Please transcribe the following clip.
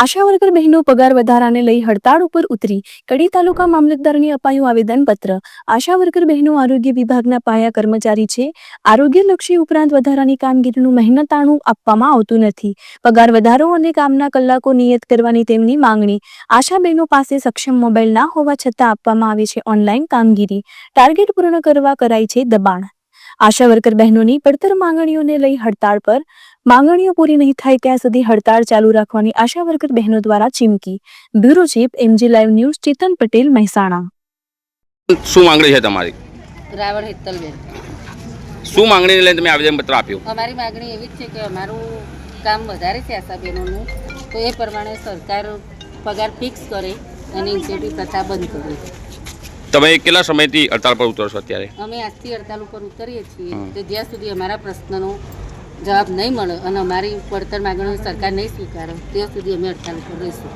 આશા worker બહેનો પગાર વધારાને લઈ હડતાળ ઉપર ઉતરી. કડી તાલુકા મામલતદારને અપાયું આવેદનપત્ર. આશા વર્કર બહેનો આરોગ્ય વિભાગના પાયા કર્મચારી છે. આરોગ્યલક્ષી ઉપરાંત વધારાની કામગીરીનું મહેનતાણું આપવામાં આવતું નથી. પગાર વધારો અને કામના કલાકો નિયત કરવાની તેમની માંગણી. આશા બહેનો પાસે સક્ષમ મોબાઈલ ના હોવા છતાં આપવામાં આવે છે ઓનલાઈન કામગીરી. ટાર્ગેટ પૂર્ણ કરવા કરાય છે દબાણ. આશા વર્કર બહેનોની પડતર માંગણીઓને લઈ હડતાળ પર. માંગણીઓ પૂરી નહીં થાય ત્યાં સુધી હડતાળ ચાલુ રાખવાની આશા વર્કર બહેનો દ્વારા ચીમકી. Bureau chief MG live news Chetan Patel Mehsana. શું માંગણી છે તમારી? રાવળ હેતલબેન. શું માંગણીને લઈને તમે આવેદનપત્ર આપ્યું? અમારી માંગણી એવી જ છે કે અમારું કામ વધારે છે આશાબેનોનું, તો એ પ્રમાણે સરકાર પગાર ફિક્સ કરે અને ઇન્સેન્ટિવ પ્રથા બંધ કરે. તમે કેટલા સમયથી હડતાળ પર ઉતરશો અત્યારે? અમે આજથી હડતાલ ઉપર ઉતરીએ છીએ તો જ્યાં સુધી અમારા પ્રશ્નનો જવાબ નહીં મળે અને અમારી પડતર માંગણીઓ સરકાર નહીં સ્વીકારે ત્યાં સુધી અમે હડતાલ ઉપર રહીશું.